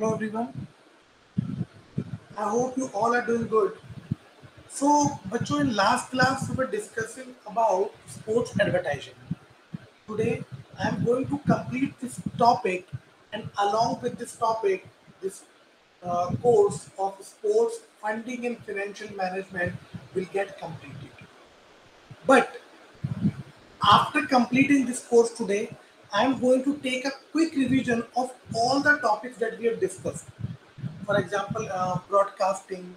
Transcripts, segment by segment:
Hello everyone. I hope you all are doing good. So, बच्चों in last class we were discussing about sports advertising. Today I am going to complete this topic, and along with this topic, this course of sports funding and financial management will get completed. But after completing this course today, I am going to take a quick revision of all the topics that we have discussed. For example, broadcasting,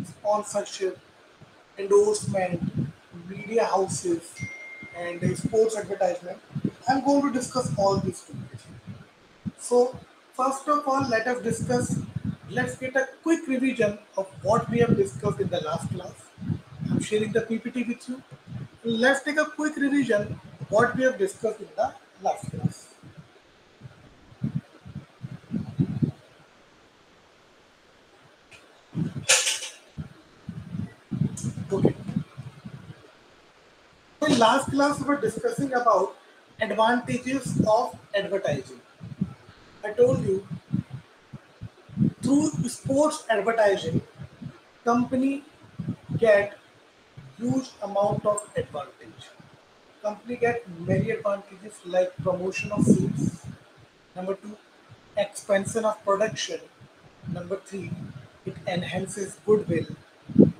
sponsorship, endorsement, media houses, and sports advertisement. I'm going to discuss all these topics. So, first of all, let us discuss. Let's get a quick revision of what we have discussed in the last class. I'm sharing the PPT with you. Let's take a quick revision of what we have discussed in the last class. Okay. So in last class, we were discussing about advantages of advertising. I told you through sports advertising, company get huge amount of advantage. Company get many advantages like promotion of sales. Number two, expansion of production. Number three, it enhances goodwill.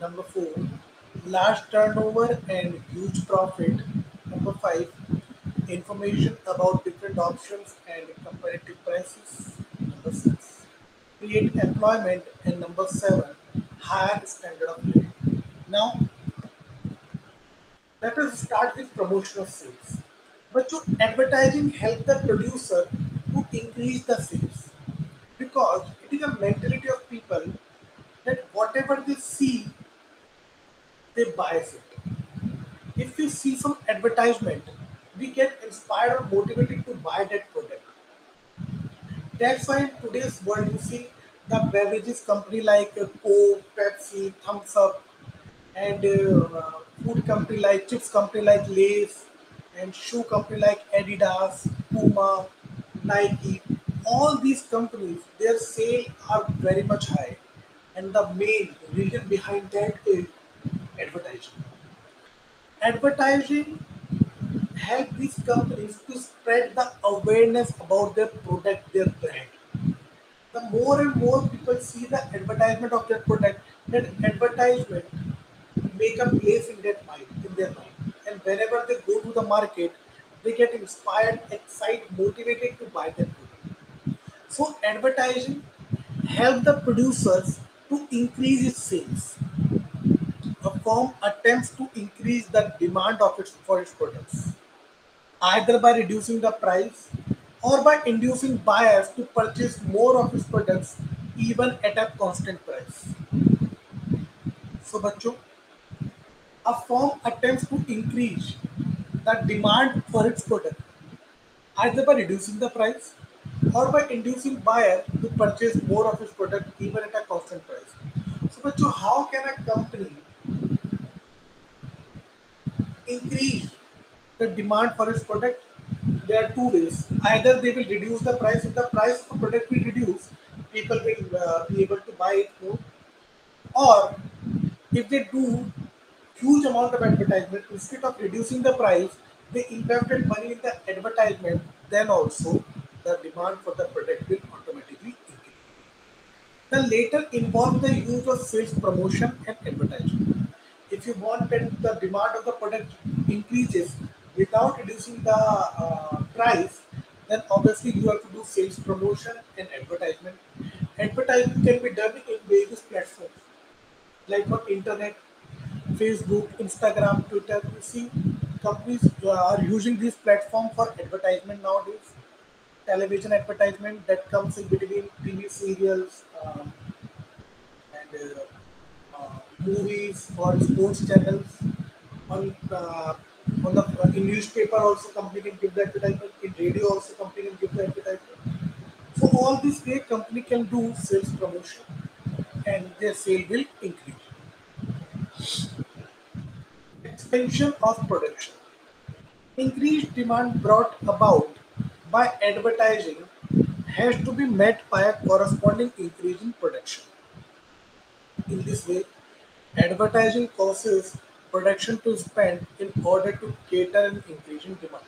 Number four, large turnover and huge profit. Number five, information about different options and comparative prices. Number six, create employment. And number seven, higher standard of living. Now, let us start with promotion of sales. But to advertising help the producer to increase the sales because it is a mentality of people that whatever they see, they buy it. If we see some advertisement, we get inspired or motivated to buy that product. That's why in today's world you see the beverages company like Coke, Pepsi, Thumbs Up, and food company like chips company like Lay's, and shoe company like Adidas, Puma, Nike. All these companies, their sales are very much high, and the main reason behind that is advertising. Advertising help these companies to spread the awareness about their product, their brand. The more and more people see the advertisement of their product, that advertisement make a place in their mind. And whenever they go to the market, they get inspired, excited, motivated to buy that product. So advertising help the producers to increase its sales. A firm attempts to increase the demand of its for its products, either by reducing the price or by inducing buyers to purchase more of its products even at a constant price. So बच्चों, a firm attempts to increase the demand for its product either by reducing the price or by inducing buyer to purchase more of its product even at a constant price. So बच्चों, how can a company increase the demand for its product? There are two ways. Either they will reduce the price. If the price of a product will reduce, people will be able to buy it more. Or if they do huge amount of advertisement, instead of reducing the price, they invested money in the advertisement, then also the demand for the product will automatically increase. The latter involves the use of sales promotion and advertising. If you want that the demand of the product increases without reducing the price, then obviously you have to do sales promotion and advertisement. Advertising can be done in various platforms like on internet, Facebook, Instagram, Twitter. You see, companies are using this platform for advertisement nowadays. Television advertisement that comes in between TV serials and movies or sports channels. On in newspaper also company can give the advertisement. In radio also company can give the advertisement. So all this way company can do sales promotion and their sale will increase. Expansion of production. Increased demand brought about by advertising has to be met by a corresponding increase in production. In this way, advertising causes production to spend in order to cater an increase in demand.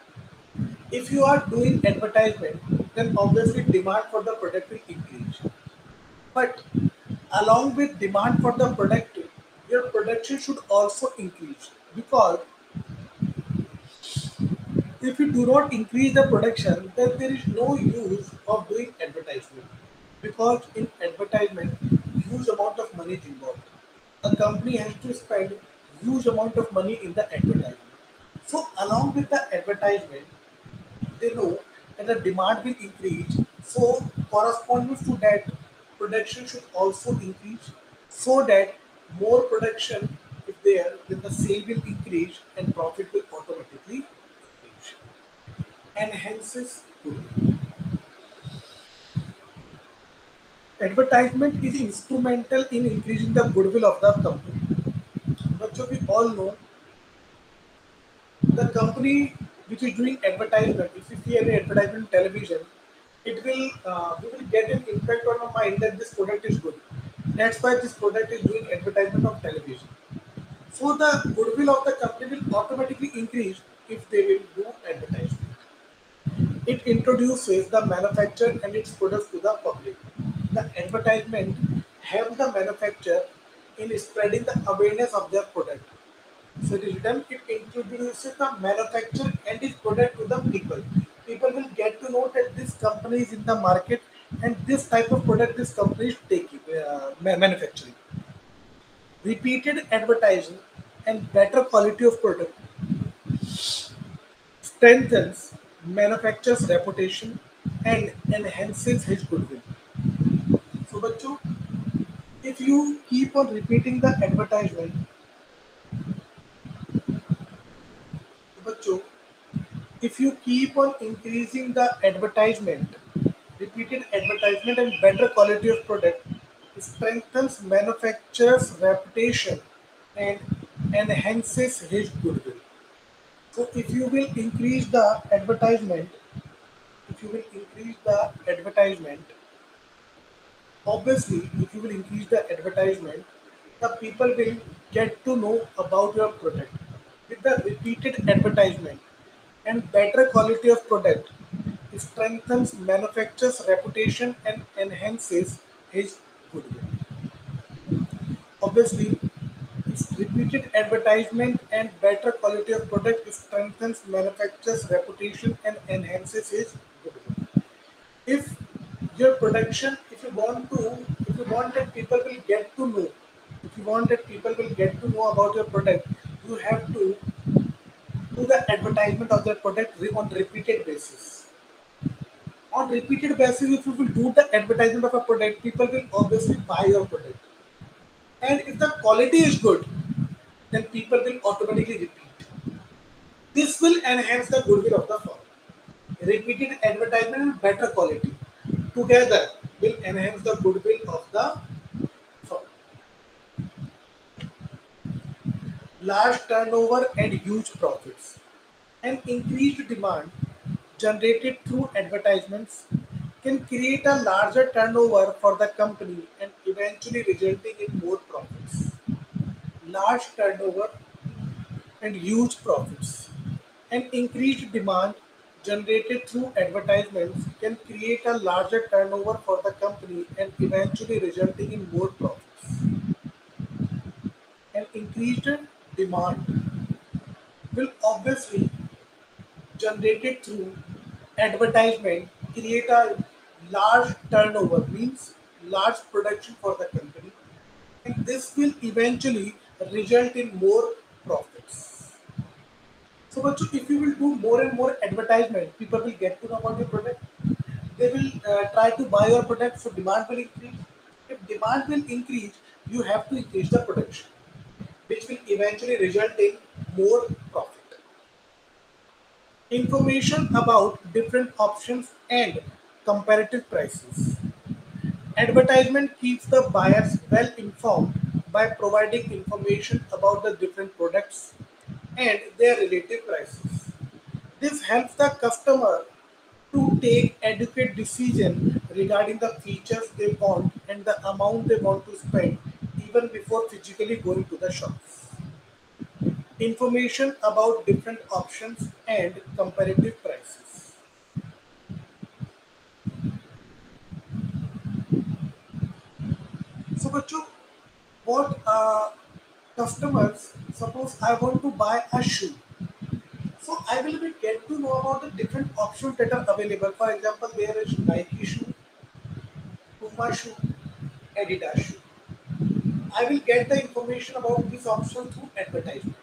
If you are doing advertisement, then obviously demand for the product will increase. But along with demand for the product, your production should also increase, because if you do not increase the production, then there is no use of doing advertisement, because in advertisement, huge amount of money is involved. A company has to spend huge amount of money in the advertisement. So along with the advertisement, they know that the demand will increase. So corresponding to that, production should also increase, so that more production if there, then the sale will increase and profit will automatically increase. Enhances goodwill. Advertisement is instrumental in increasing the goodwill of the company. But so we all know the company which is doing advertisement, if you see any advertisement in television, it will we will get an impact on our mind that this product is good. That's why this product is doing advertisement on television. So the goodwill of the company will automatically increase if they will do advertisement. It introduces the manufacturer and its products to the public. The advertisement helps the manufacturer in spreading the awareness of their product. So it is done, it introduces the manufacturer and its product to the people. People will get to know that this company is in the market and this type of product this company is taking, manufacturing. Repeated advertising and better quality of product strengthens manufacturer's reputation and enhances his goodwill. So, Bachu, if you keep on repeating the advertisement, Bachu, if you keep on increasing the advertisement, repeated advertisement and better quality of product, strengthens manufacturer's reputation and enhances his goodwill. So if you will increase the advertisement, if you will increase the advertisement, obviously if you will increase the advertisement, the people will get to know about your product. With the repeated advertisement and better quality of product, it strengthens manufacturer's reputation and enhances his goodwill. Obviously, its repeated advertisement and better quality of product strengthens manufacturer's reputation and enhances his goodwill. If your production, if you want that people will get to know, if you want that people will get to know about your product, you have to do the advertisement of that product on repeated basis. On repeated basis, if you will do the advertisement of a product, people will obviously buy your product. And if the quality is good, then people will automatically repeat. This will enhance the goodwill of the firm. Repeated advertisement and better quality together will enhance the goodwill of the firm. Large turnover and huge profits. An increased demand generated through advertisements can create a larger turnover for the company and eventually resulting in more profits. Large turnover and huge profits. An increased demand generated through advertisements can create a larger turnover for the company and eventually resulting in more profits. An increased demand will obviously generated through advertisement create a large turnover, means large production for the company, and this will eventually result in more profits. So, Bachu, if you will do more and more advertisement, people will get to know about your product. They will try to buy your product, so demand will increase. If demand will increase, you have to increase the production, which will eventually result in more profit. Information about different options and comparative prices. Advertisement keeps the buyers well informed by providing information about the different products and their relative prices. This helps the customer to take adequate decision regarding the features they want and the amount they want to spend even before physically going to the shops. Information about different options and comparative prices. So, Bachu, what customers, suppose I want to buy a shoe. So I will be get to know about the different options that are available. For example, there is Nike shoe, Puma shoe, Adidas shoe. I will get the information about these options through advertisement.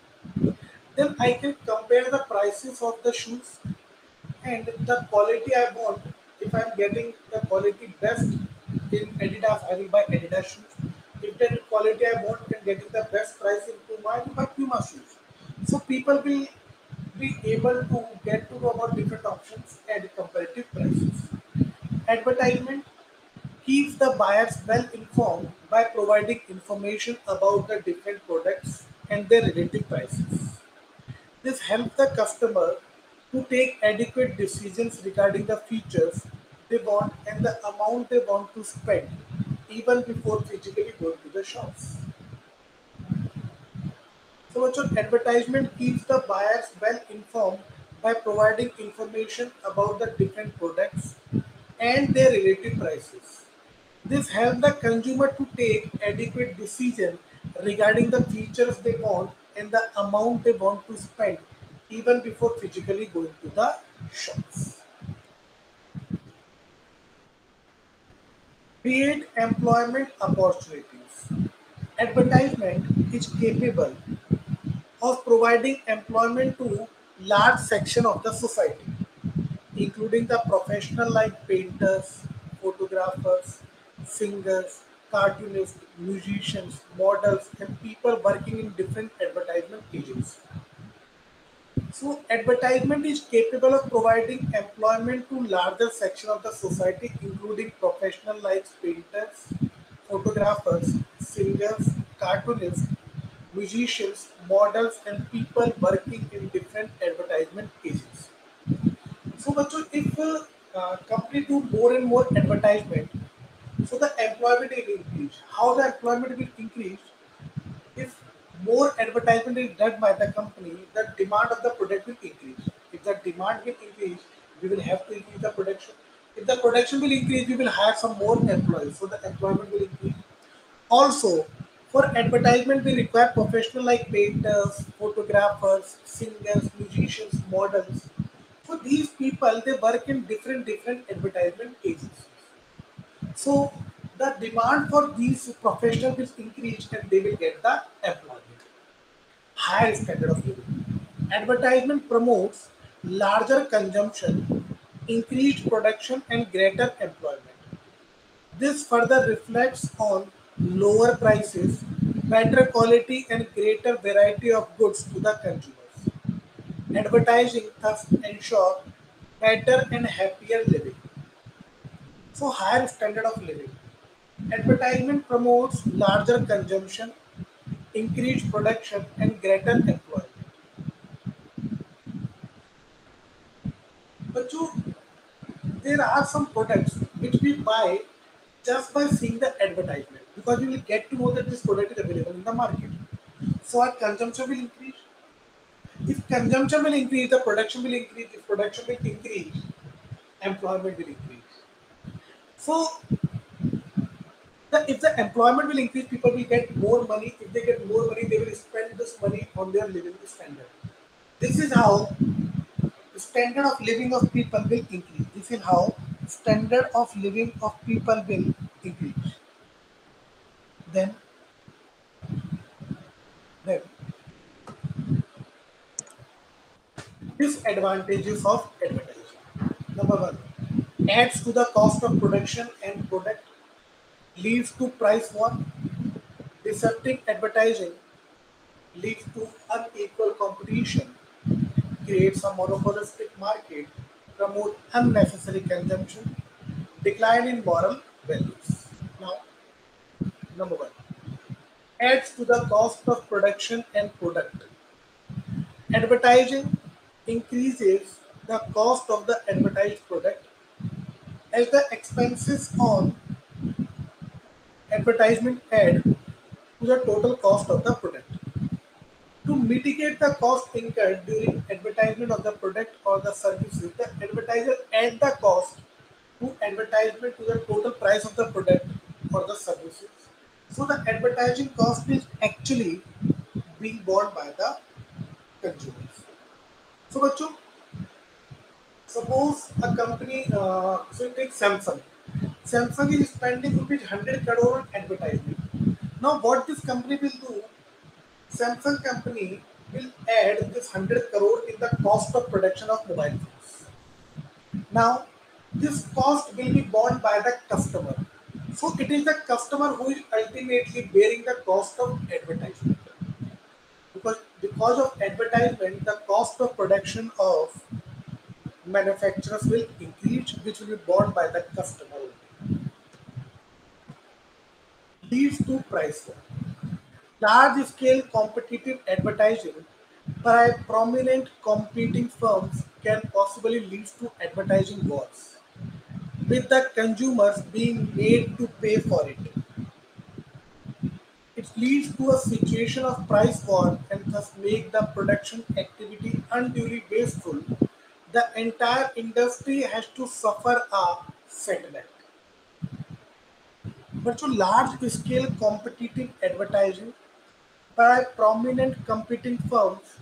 Then I can compare the prices of the shoes and the quality I want. If I'm getting the quality best in Adidas, I will buy Adidas shoes. If the quality I want and getting the best price in Puma, I will buy Puma shoes. So people will be able to get to know about different options and comparative prices. Advertisement keeps the buyers well informed by providing information about the different products and their relative prices. This helps the customer to take adequate decisions regarding the features they want and the amount they want to spend even before physically going to the shops. So, what's your advertisement keeps the buyers well informed by providing information about the different products and their relative prices. This helps the consumer to take adequate decision regarding the features they want and the amount they want to spend even before physically going to the shops. Create employment opportunities. Advertisement is capable of providing employment to large section of the society, including the professional like painters, photographers, singers, cartoonists, musicians, models, and people working in different advertisement agencies. So, advertisement is capable of providing employment to larger section of the society, including professional like painters, photographers, singers, cartoonists, musicians, models, and people working in different advertisement agencies. So, Bachu, if company do more and more advertisement, so the employment will increase. How the employment will increase? If more advertisement is done by the company, the demand of the product will increase. If the demand will increase, we will have to increase the production. If the production will increase, we will hire some more employees, so the employment will increase. Also, for advertisement, we require professionals like painters, photographers, singers, musicians, models. So these people they work in different advertisement agencies. So the demand for these professionals will increase and they will get the employment. Higher standard of living. Advertisement promotes larger consumption, increased production, and greater employment. This further reflects on lower prices, better quality, and greater variety of goods to the consumers. Advertising thus ensure better and happier living. So higher standard of living. Advertisement promotes larger consumption, increased production, and greater employment. But there are some products which we buy just by seeing the advertisement because we will get to know that this product is available in the market. So our consumption will increase. If consumption will increase, the production will increase. If production will increase, employment will increase. So if the employment will increase, people will get more money. If they get more money, they will spend this money on their living standard. This is how the standard of living of people will increase. This is how standard of living of people will increase. Then, then disadvantages of advertising. Number one, adds to the cost of production and product, leads to price war, deceptive advertising leads to unequal competition, creates a monopolistic market, promote unnecessary consumption, decline in moral values. Now, number one, adds to the cost of production and product. Advertising increases the cost of the advertised product as the expenses on advertisement add to the total cost of the product. To mitigate the cost incurred during advertisement of the product or the services, the advertiser add the cost to advertisement to the total price of the product or the services. So the advertising cost is actually being borne by the consumers. So, बच्चों, suppose a company, so take Samsung. Samsung is spending rupees 100 crore on advertisement. Now, what this company will do? Samsung company will add this 100 crore in the cost of production of mobile phones. Now, this cost will be borne by the customer. So, it is the customer who is ultimately bearing the cost of advertisement. Because of advertisement, the cost of production of manufacturers will increase, which will be borne by the customer only. Leads to price war. Large scale competitive advertising by prominent competing firms can possibly lead to advertising wars, with the consumers being made to pay for it. It leads to a situation of price war and thus make the production activity unduly wasteful. The entire industry has to suffer a setback. But to large scale competitive advertising by prominent competing firms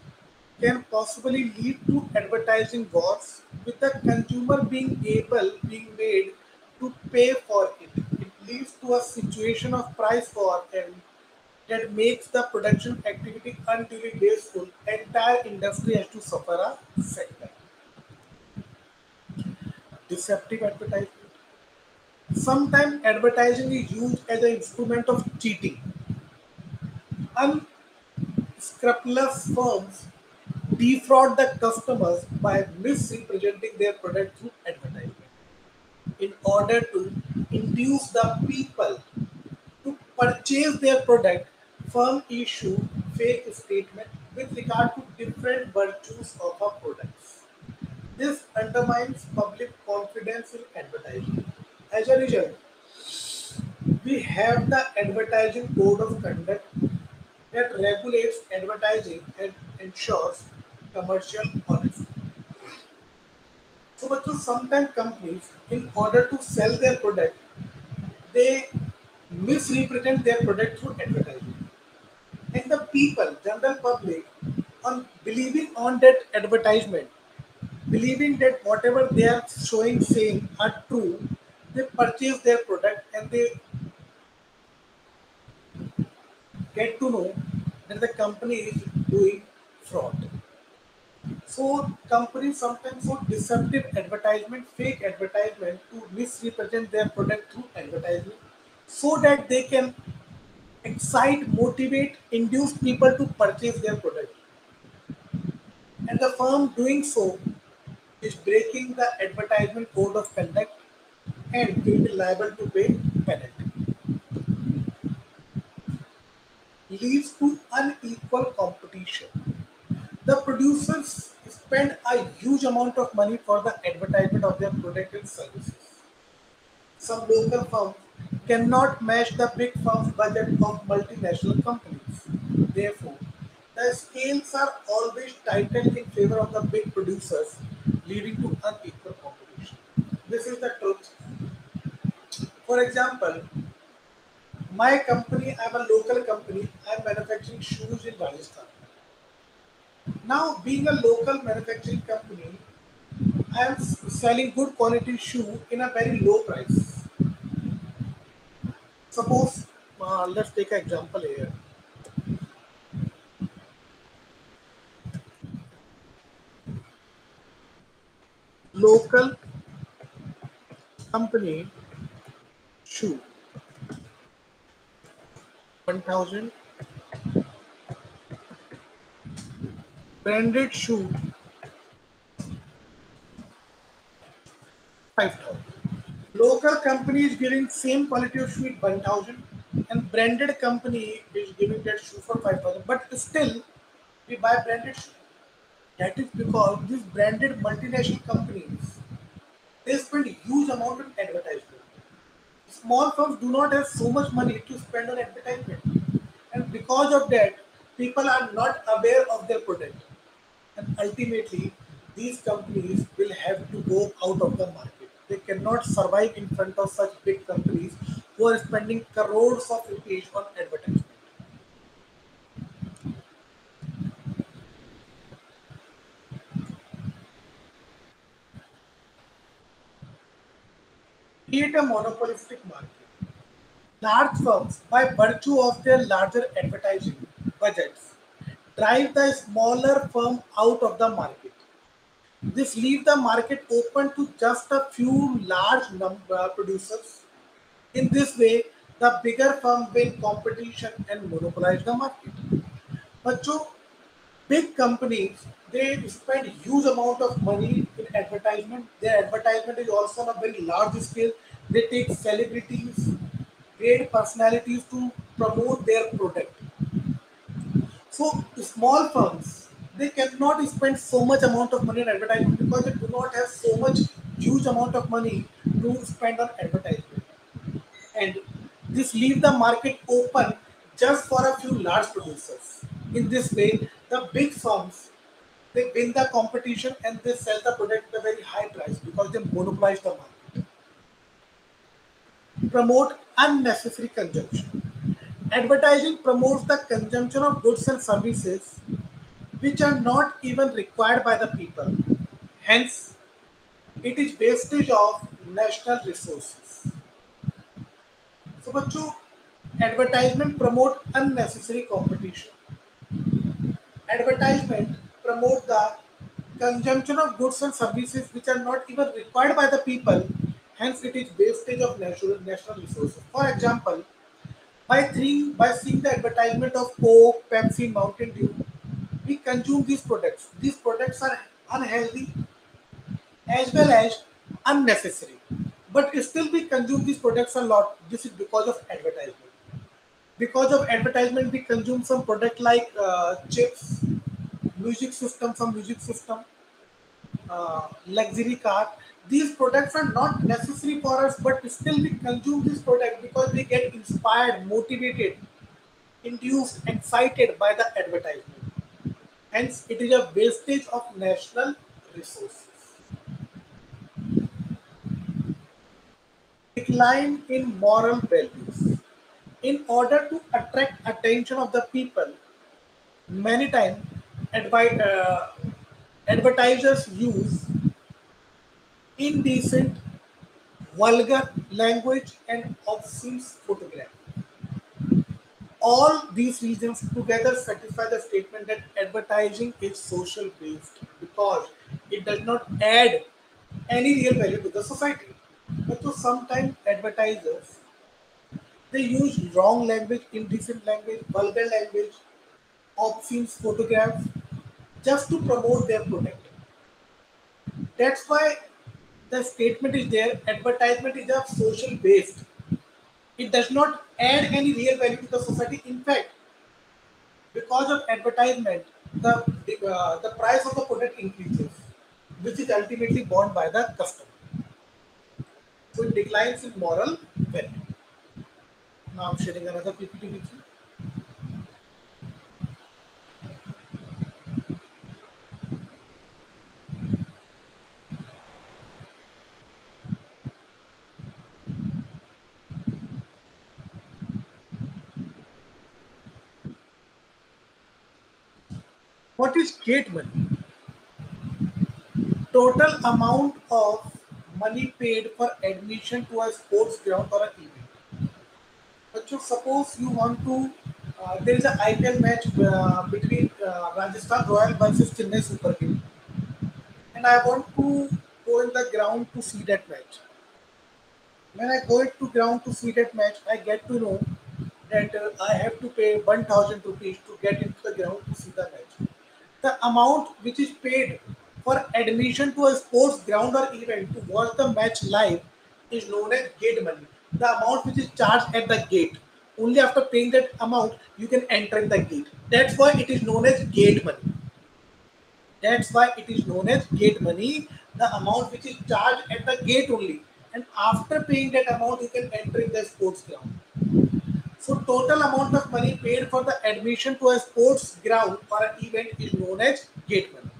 can possibly lead to advertising wars, with the consumer being made to pay for it. It leads to a situation of price war and that makes the production activity unduly wasteful. Entire industry has to suffer a setback. Deceptive advertising. Sometimes advertising is used as an instrument of cheating. Unscrupulous firms defraud the customers by misrepresenting their product through advertisement in order to induce the people to purchase their product. Firm issue fake statement with regard to different virtues of our products. This undermines public confidence in advertising. As a result, we have the Advertising Code of Conduct that regulates advertising and ensures commercial honesty. So, but sometimes companies, in order to sell their product, they misrepresent their product through advertising. And the people, general public, on believing on that advertisement, believing that whatever they are showing, saying are true, they purchase their product and they get to know that the company is doing fraud. So companies sometimes so deceptive advertisement, fake advertisement to misrepresent their product through advertisement so that they can excite, motivate, induce people to purchase their product. And the firm doing so is breaking the advertisement code of conduct and will be liable to pay penalty. Leads to unequal competition. The producers spend a huge amount of money for the advertisement of their product and services. Some local firms cannot match the big firms' budget of multinational companies. Therefore, the scales are always tightened in favor of the big producers, leading to unequal competition. This is the truth. For example, my company, I'm a local company, I'm manufacturing shoes in Rajasthan. Now, being a local manufacturing company, I am selling good quality shoe in a very low price. Suppose, let's take an example here. Local company shoe, 1,000. Branded shoe, 5,000. Local company is giving same quality of shoe at 1,000, and branded company is giving that shoe for 5,000. But still, we buy branded shoe. That is because these branded multinational companies, they spend huge amount on advertisement. Small firms do not have so much money to spend on advertisement, and because of that, people are not aware of their product, and ultimately, these companies will have to go out of the market. They cannot survive in front of such big companies who are spending crores of rupees on advertisement. Create a monopolistic market. Large firms, by virtue of their larger advertising budgets, drive the smaller firm out of the market. This leaves the market open to just a few large producers. In this way, the bigger firm win competition and monopolize the market. But so big companies, they spend huge amount of money in advertisement. Their advertisement is also on a very large scale. They take celebrities, great personalities to promote their product. So small firms, they cannot spend so much amount of money on advertisement because they do not have so much huge amount of money to spend on advertisement. And this leave the market open just for a few large producers. In this way, the big firms, they win the competition and they sell the product at a very high price because they monopolize the market. Promote unnecessary consumption. Advertising promotes the consumption of goods and services which are not even required by the people. Hence, it is wastage of national resources. So, बच्चों, advertisement promote unnecessary competition. Advertisement promote the consumption of goods and services which are not even required by the people. Hence, it is wastage of national resources. For example, by seeing the advertisement of Coke, Pepsi, Mountain Dew, we consume these products. These products are unhealthy as well as unnecessary. But still, we consume these products a lot. This is because of advertisement. Because of advertisement, we consume some product like chips, some music system, luxury car. These products are not necessary for us, but still we consume this product because we get inspired, motivated, induced, excited by the advertisement. Hence, it is a wastage of national resources. Decline in moral values. In order to attract attention of the people, many times advi- uh, advertisers use indecent, vulgar language and obscene photograph. All these reasons together satisfy the statement that advertising is social based because it does not add any real value to the society. But to sometimes advertisers, they use wrong language, indecent language, vulgar language, obscene photographs just to promote their product. That's why the statement is there. Advertisement is a social based. It does not add any real value to the society. In fact, because of advertisement, the price of the product increases, which is ultimately borne by the customer. So it declines in moral value. Now I'm sharing another PPT with you. What is gate money? Total amount of money paid for admission to a sports ground or an event. But you suppose you want to, there is an IPL match between Rajasthan Royal versus Chennai Super King, and I want to go in the ground to see that match. When I go to ground to see that match, I get to know that I have to pay 1,000 rupees to get into the ground to see the match. The amount which is paid for admission to a sports ground or event to watch the match live is known as gate money. The amount which is charged at the gate. Only after paying that amount you can enter in the gate. That's why it is known as gate money. That's why it is known as gate money, the amount which is charged at the gate only. And after paying that amount, you can enter in the sports ground. So total amount of money paid for the admission to a sports ground or an event is known as gate money.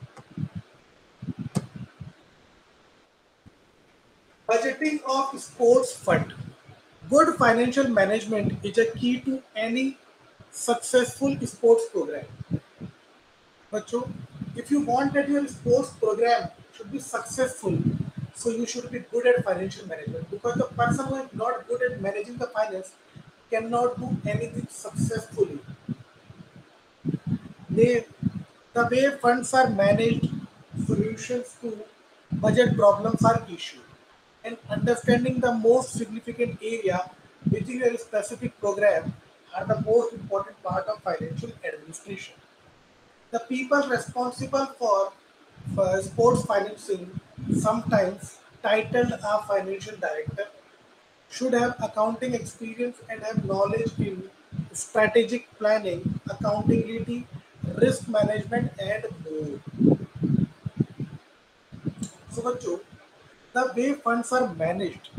Budgeting of sports fund. Good financial management is a key to any successful sports program. बच्चों, if you want that your sports program should be successful, so you should be good at financial management, because the person who is not good at managing the finance cannot do anything successfully. They, the way funds are managed, solutions to budget problems are issued, and understanding the most significant area within a specific program are the most important part of financial administration. The people responsible for sports financing, sometimes titled a financial director, should have accounting experience and have knowledge in strategic planning, accountability, risk management, and more. So, बच्चों, the way funds are managed,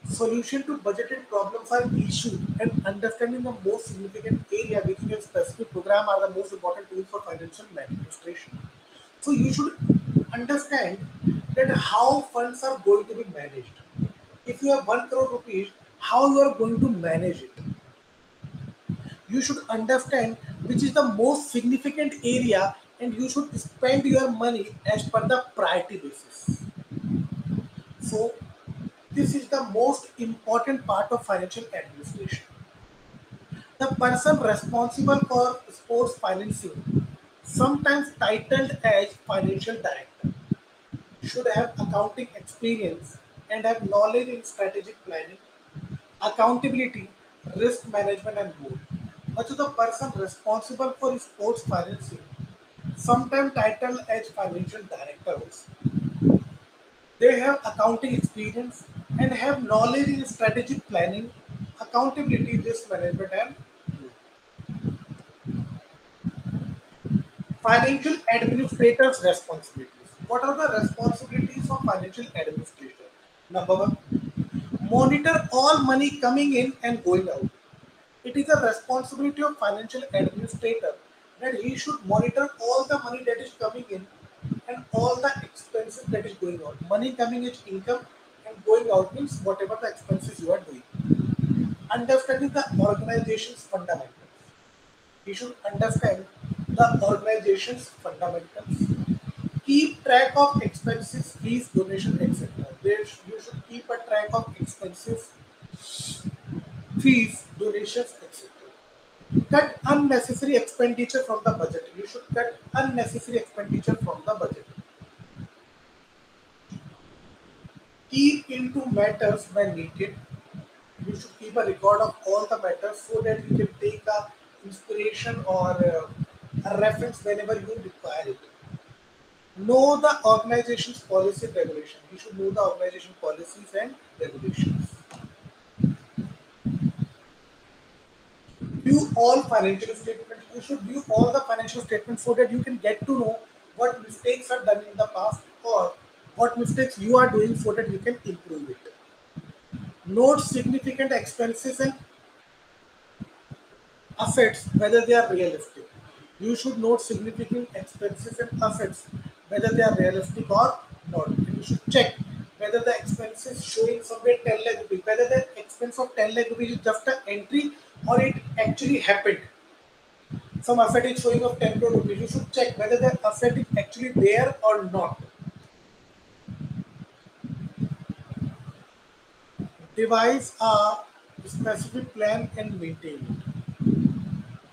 solution to budgeted problems are issued, and understanding the most significant area within a specific program are the most important tools for financial administration. So you should understand that how funds are going to be managed. If you have 1 crore rupees, how you are going to manage it. You should understand which is the most significant area, and you should spend your money as per the priority basis. So this is the most important part of financial administration. The person responsible for sports financing, sometimes titled as financial director, should have accounting experience and have knowledge in strategic planning, accountability, risk management, and more. Also, the person responsible for sports financing, sometimes titled as financial director also. They have accounting experience and have knowledge in strategic planning, accountability, risk management, and financial administrators' responsibilities. What are the responsibilities of financial administrator? Number one, monitor all money coming in and going out. It is a responsibility of financial administrator that he should monitor all the money that is coming in and all the expenses that is going out. Money coming is income and going out means whatever the expenses you are doing. Understanding the organization's fundamentals. You should understand the organization's fundamentals. Keep track of expenses, fees, donation, etc. You should keep a track of expenses, fees, donations, etc. Cut unnecessary expenditure from the budget. You should cut unnecessary expenditure from the budget. Keep into matters when needed. You should keep a record of all the matters so that you can take a inspiration or a reference whenever you require it. Know the organization's policy and regulation. You should know the organization policies and regulations. View all financial statements. You should view all the financial statements so that you can get to know what mistakes are done in the past or what mistakes you are doing so that you can improve it. Note significant expenses and assets whether they are realistic. You should note significant expenses and assets whether they are realistic or not. And you should check whether the expenses showing somewhere 10 lakh rupees, whether the expense of 10 lakh rupees is just an entry or it actually happened. Some asset is showing of 10 crore rupees. You should check whether the asset is actually there or not. Devise a specific plan and maintain it.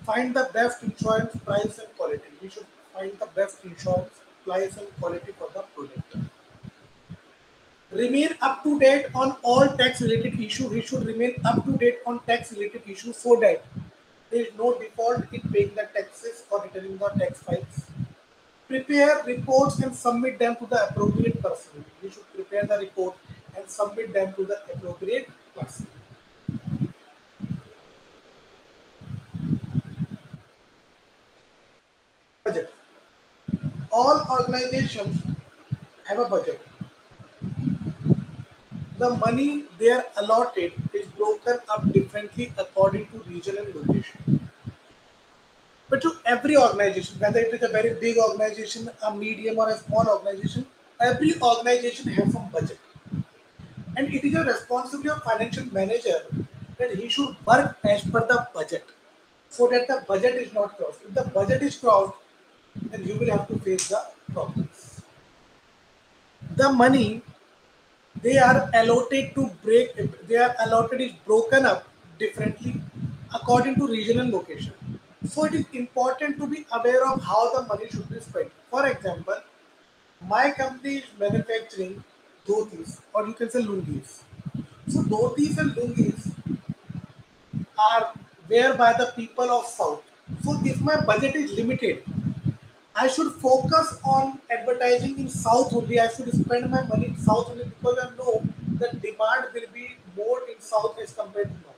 Find the best insurance price and quality. We should find the best insurance price and quality for the product. Remain up to date on all tax related issues. We should remain up to date on tax related issues so that there is no default in paying the taxes or returning the tax files. Prepare reports and submit them to the appropriate person. We should prepare the report and submit them to the appropriate person. Budget. all organizations have a budget. The money they are allotted is broken up differently according to region and location. But to every organization, whether it is a very big organization, a medium or a small organization, every organization has some budget. And it is a responsibility of financial manager that he should work as per the budget so that the budget is not crossed. If the budget is crossed, then you will have to face the problems. The money they are allotted to break they are allotted is broken up differently according to region and location. So it is important to be aware of how the money should be spent. For example, my company is manufacturing dhotis or you can say lungis. So dhotis and lungis are wear by the people of south. So if my budget is limited, I should focus on advertising in South only. I should spend my money in South only because I know the demand will be more in South as compared to North.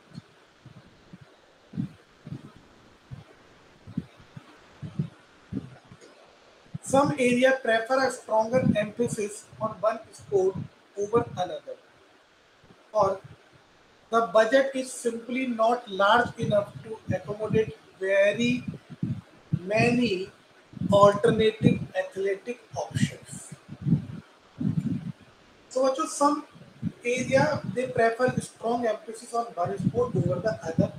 Some area prefer a stronger emphasis on one sport over another, or the budget is simply not large enough to accommodate very many alternative athletic options. So, what some area they prefer strong emphasis on one sport over the other.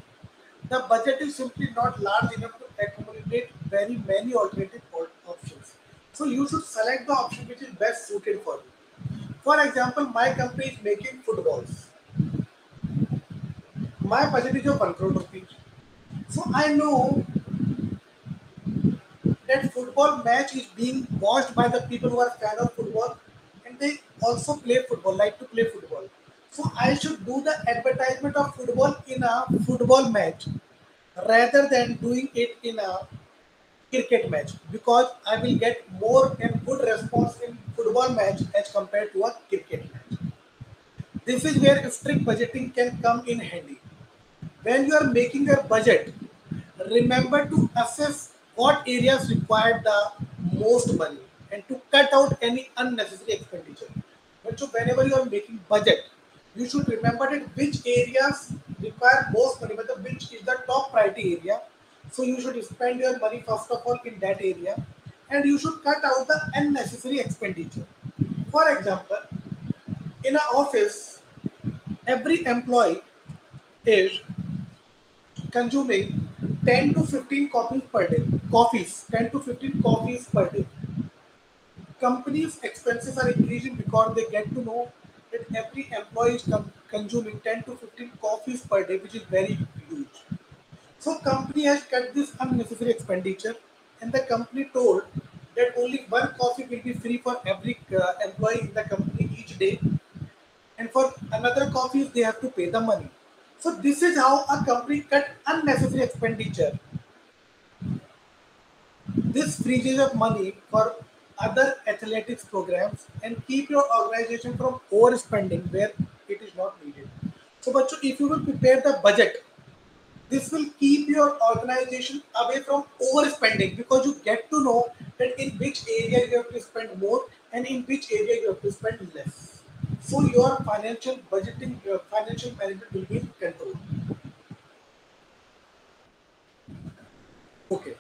The budget is simply not large enough to accommodate very many alternative options. So you should select the option which is best suited for you. For example, my company is making footballs. My budget is of 1 crore rupees. So I know that football match is being watched by the people who are fan of football and they also play football, like to play football. So I should do the advertisement of football in a football match rather than doing it in a cricket match because I will get more and good response in football match as compared to a cricket match. This is where strict budgeting can come in handy. When you are making your budget, remember to assess what areas require the most money and to cut out any unnecessary expenditure. But so whenever you are making budget, you should remember that which areas require most money, but which is the top priority area. So you should spend your money first of all in that area, and you should cut out the unnecessary expenditure. For example, in an office, every employee is consuming 10 to 15 coffees per day. Coffees, 10 to 15 coffees per day. Companies' expenses are increasing because they get to know that every employee is consuming 10 to 15 coffees per day, which is very huge. So company has cut this unnecessary expenditure, and the company told that only one coffee will be free for every employee in the company each day, and for another coffee they have to pay the money. So this is how a company cut unnecessary expenditure. This frees up money for other athletics programs and keep your organization from overspending where it is not needed. So, Bacho, if you will prepare the budget, this will keep your organization away from overspending because you get to know that in which area you have to spend more and in which area you have to spend less. So your financial budgeting, your financial management will be in control. Okay.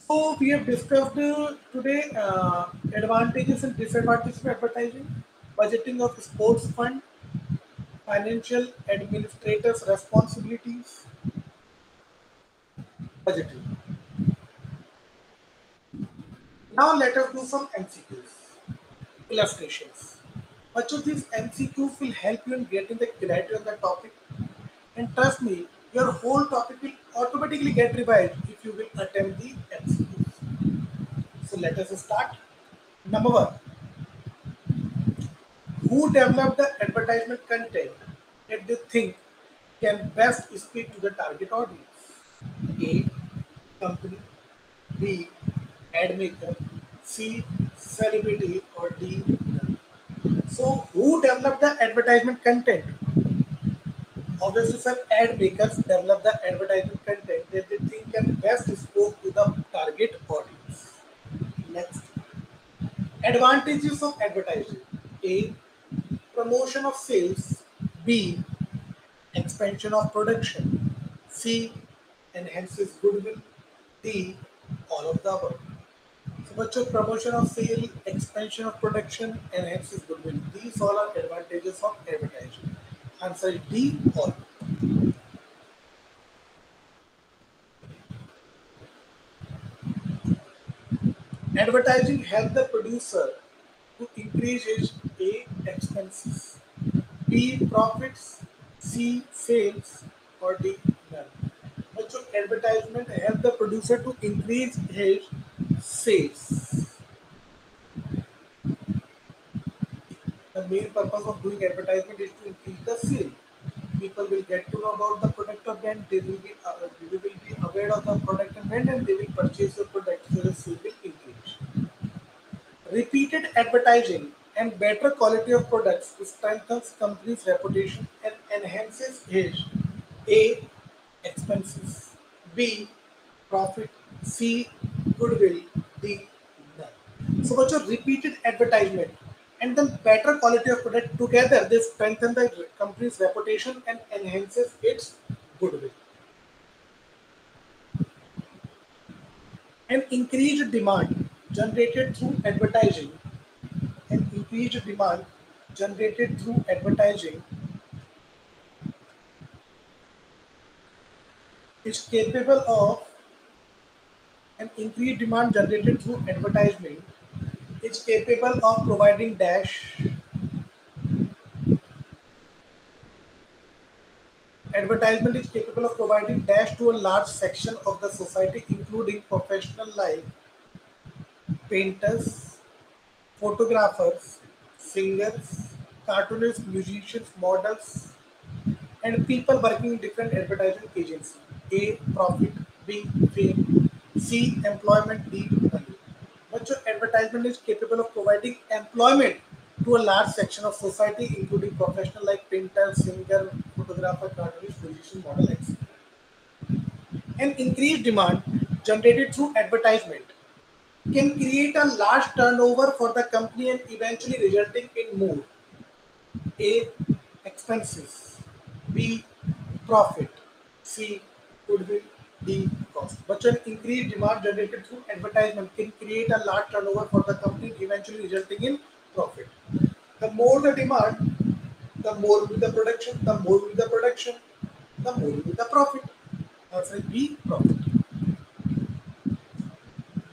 So we have discussed today advantages and disadvantages of advertising, budgeting of sports fund, financial administrators' responsibilities, budgeting. Now let us do some MCQs, illustrations. Much of these MCQs will help you in getting the clarity on the topic, and trust me, your whole topic will automatically get revised if you will attempt the MCQs. So let us start. Number one, who developed the advertisement content that they think can best speak to the target audience? A. Company. B. Ad maker. C. Celebrity. Or D. None. So, who developed the advertisement content? Obviously, sir, ad makers develop the advertisement content that they think can best speak to the target audience. Advantages of advertising: A. Promotion of sales. B. Expansion of production. C. Enhances goodwill. D. All of the above. So, बच्चों, promotion of sale, expansion of production, enhances goodwill. These all are advantages of advertising. Answer is D. All. Advertising help the producer to increase his A. Expenses, B. Profits, C. Sales, or D. None. Also, advertisement help the producer to increase his sales. The main purpose of doing advertisement is to increase the sale. People will get to know about the product or brand. They will be aware of the product and brand, and they will purchase your product. So the sale will increase. Repeated advertising and better quality of products strengthens company's reputation and enhances its A. Expenses, B. Profit, C. Goodwill, D. None. So, what's your repeated advertisement and then better quality of product together? They strengthen the company's reputation and enhances its goodwill. An increased demand generated through advertising and increased demand generated through advertising is capable of an increased demand generated through advertising is capable of providing dash advertisement is capable of providing dash to a large section of the society, including professional like painters, photographers, singers, cartoonists, musicians, models, and people working in different advertising agencies. A. Profit. B. Fame. C. Employment. D. Money. Much of advertisement is capable of providing employment to a large section of society, including professional like painter, singer, photographer, cartoonist, musician, model, etc. An increased demand generated through advertisement can create a large turnover for the company and eventually resulting in more A. Expenses. B. Profit. C. Goodwill. D. Cost. But an increased demand generated through advertisement can create a large turnover for the company, eventually resulting in profit. The more the demand, the more will be the production. The more will be the production, the more will be the profit. Answer B. Profit.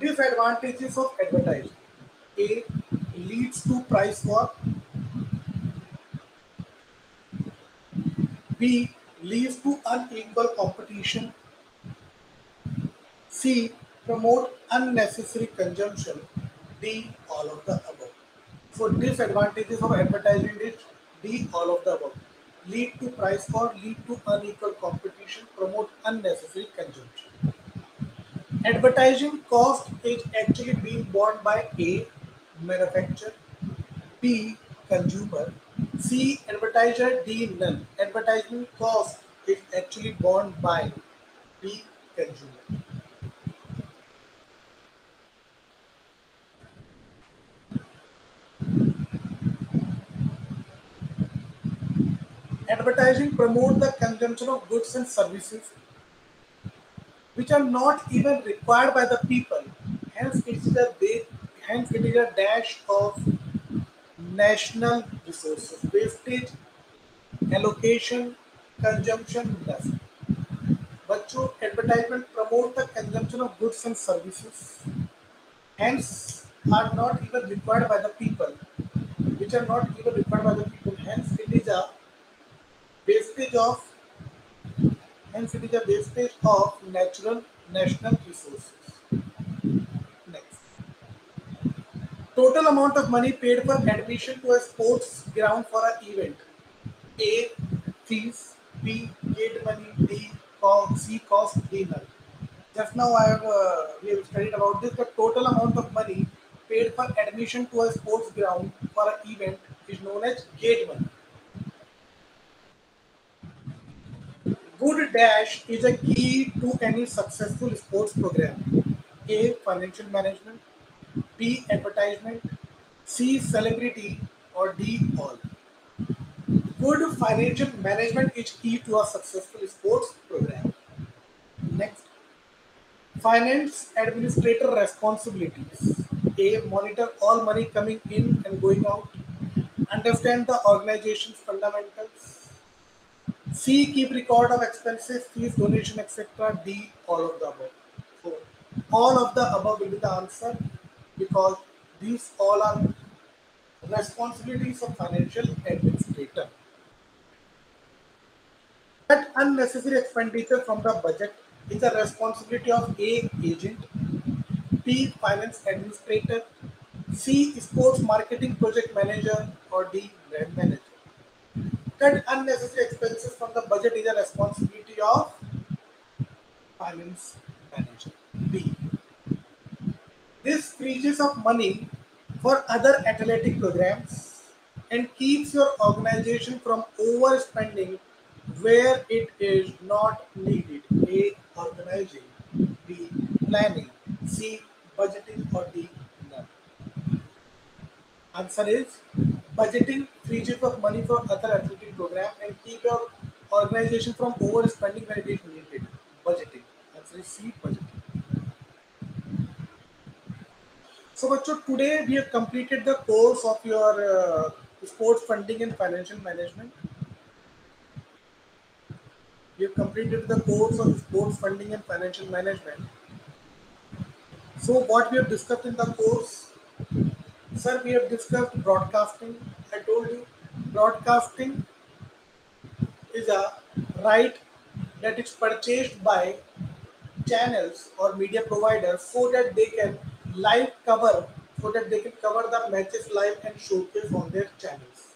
Disadvantages of advertising: A. Leads to price war. B. Leads to unequal competition. C. Promote unnecessary consumption. D. All of the above. So disadvantages of advertising is D. All of the above. Lead to price war, lead to unequal competition, promote unnecessary consumption. Advertising cost is actually being borne by A. Manufacturer, B. Consumer, C. Advertiser, D. None. Advertising cost is actually borne by B. Consumer. Advertising promote the consumption of goods and services which are not even required by the people. Hence, hence it is a dash of national resources, wastage, allocation, consumption, thus. बच्चों, advertisement promote the consumption of goods and services, hence are not even required by the people, which are not even required by the people. Hence, it is a wastage of hence it is a wastage of natural national resources. Next, total amount of money paid for admission to a sports ground for an event: A. Fees. B. Gate money. D. C. Cost. D. None. Just now we have studied about this. The total amount of money paid for admission to a sports ground for an event is known as gate money. Good dash is a key to any successful sports program. A. Financial management. B. Advertisement. C. Celebrity, or D. All. Good financial management is key to a successful sports program. Next, finance administrator responsibilities. A. Monitor all money coming in and going out. Understand the organization's fundamentals. C. Keep record of expenses, fees, donation, etc. D. All of the above. So, all of the above will be the answer because these all are responsibilities of financial administrator. That unnecessary expenditure from the budget is the responsibility of A. Agent, B. Finance administrator, C. Sports marketing project manager, or D. Brand manager. Cut unnecessary expenses from the budget is a responsibility of finance manager. B. This frees up money for other athletic programs and keeps your organization from overspending where it is not needed. A. Organizing. B. Planning. C. Budgeting, or D. None. Answer is budgeting frees up money for other athletic program and keep your organization from overspending when it is needed. Budgeting. Answer is C. Budgeting. So, Bacho, today we have completed the course of your sports funding and financial management. We have completed the course of sports funding and financial management. So, what we have discussed in the course, sir, we have discussed broadcasting. I told you, broadcasting is a right that is purchased by channels or media providers so that they can live cover, so that they can cover the matches live and showcase on their channels.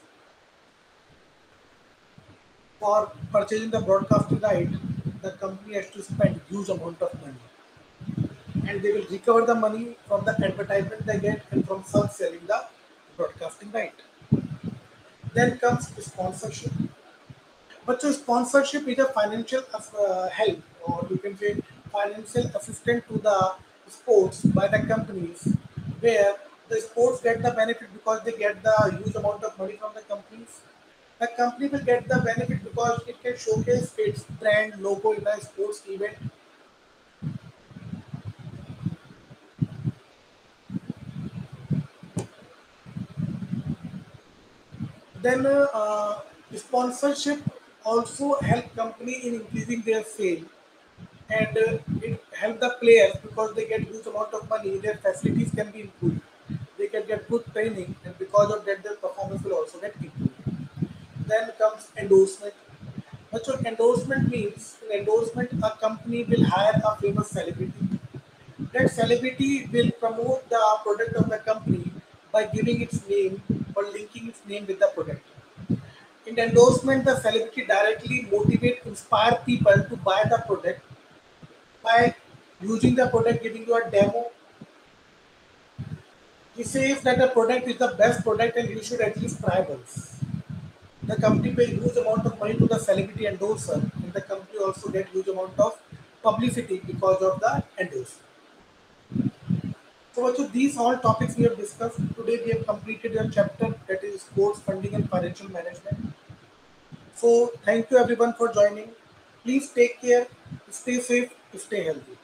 For purchasing the broadcasting right, the company has to spend huge amount of money, and they will recover the money from the advertisement they get and from some selling the broadcasting right. Then comes sponsorship. But so sponsorship is a financial help, or you can say financial assistance to the sports by the companies, where the sports get the benefit because they get the huge amount of money from the companies. The company will get the benefit because it can showcase its brand logo in a sports event. Then sponsorship also help company in increasing their sale, and it help the players because they get huge amount of money. Their facilities can be improved. They can get good training, and because of that, their performance will also get improved. Then comes endorsement. That's what endorsement means. In endorsement, a company will hire a famous celebrity. That celebrity will promote the product of the company by giving its name or linking its name with the product. In endorsement, the celebrity directly motivate, inspire people to buy the product by using the product, giving you a demo. He says that the product is the best product and you should at least try once. The company pay huge amount of money to the celebrity endorser, and the company also get huge amount of publicity because of the endorser. So, also these all topics we have discussed today. We have completed a chapter that is sports funding and financial management. So, thank you everyone for joining. Please take care, stay safe, stay healthy.